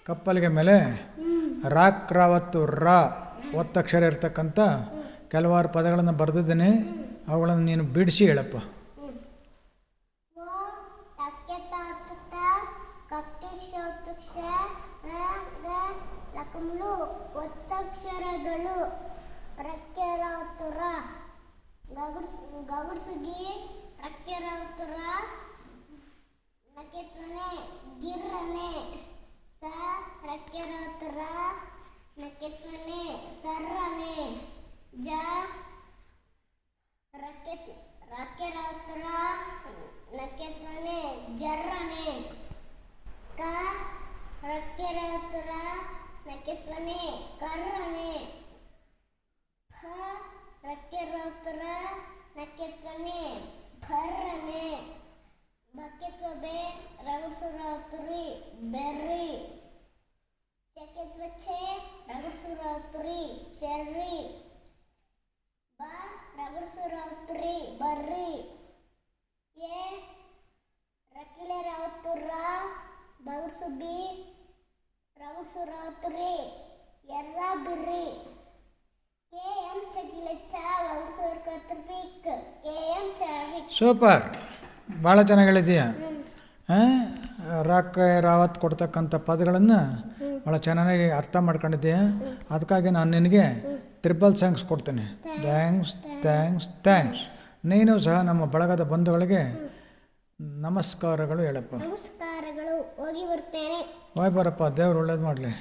ಕಪ್ಪಲಿಗೆ ಮೇಲೆ ರಾಕ್ ರಾವತ್ತು ರಾ ಒತ್ತಕ್ಷರ ಇರ್ತಕ್ಕಂಥ ಕೆಲವಾರು ಪದಗಳನ್ನು ಬರೆದಿದ್ದೇನೆ. ಅವುಗಳನ್ನು ನೀನು ಬಿಡಿಸಿ ಹೇಳಪ್ಪ. ಒತ್ತಕ್ಷರಗಳು ರಕ್ಕೆರಾತುರ ಗಗುಡ್ಸುಗಿ ರಕ್ಕೆರಾತುರ ನಕೆತ್ವನೆ ಗಿರ್ರನೆ ಸ ರಕ್ಕೆರಾತುರ ನಕೆತ್ವನೆ ಸರ್ರನೆ ಜ ರಕ್ಕೆರಾತುರ ನಕೆತ್ವನೆ ಜರ್ರನೆ ಕ ರಕ್ಕೆರಾತುರ ನಕೆತ್ವನೆ ಕರ್ರನೆ ಹ ರಕ್ಕೆರಾತುರ ನಕೆತ್ವನೆ ಭರ್ರನೆ ಬಕೆತ್ವ ಬೆ ರಗುಡ್ಸುರಾತುರಿ ಬೆರ್ರಿ ಚಕೆತ್ವ ಛೆ ರಗುಡ್ಸುರಾತುರಿ ಚೆರ್ರಿ ಬ ರಗುಡ್ಸುರಾತುರಿ ಬರ್ರಿ ಎ ರಕಿಲೆ ರಾವತುರ ಬಗುಡ್ಸು ಬಿ ರಗುಡ್ಸುರಾತುರಿ ಎರ್ರ ಬಿರ್ರಿ KM ಚಕಿಲೆಚ್ಚ ಬಗುಡ್ಸುರ್ ಕರ್ತಪಿಕ್ KM ಚಾವಿಕ್. ಸೂಪರ್, ಭಾಳ ಚೆನ್ನಾಗಿ ಹೇಳಿದೀಯ. ರಾಕ್ ರಾವತ್ ಕೊಡ್ತಕ್ಕಂಥ ಪದಗಳನ್ನು ಭಾಳ ಚೆನ್ನಾಗಿ ಅರ್ಥ ಮಾಡ್ಕೊಂಡಿದ್ದೀಯ. ಅದಕ್ಕಾಗಿ ನಾನು ನಿನಗೆ ಟ್ರಿಪಲ್ ಥ್ಯಾಂಕ್ಸ್ ಕೊಡ್ತೇನೆ. Thanks thanks thanks. ನೀನು ಸಹ ನಮ್ಮ ಬಳಗದ ಬಂಧುಗಳಿಗೆ ನಮಸ್ಕಾರಗಳು ಹೇಳಪ್ಪ. ನಮಸ್ಕಾರಗಳು. ಹೋಗಿ ಬರ್ತೇನೆ. ಹೋಗಿ ಬರಪ್ಪ, ದೇವ್ರು ಒಳ್ಳೇದು ಮಾಡಲಿ.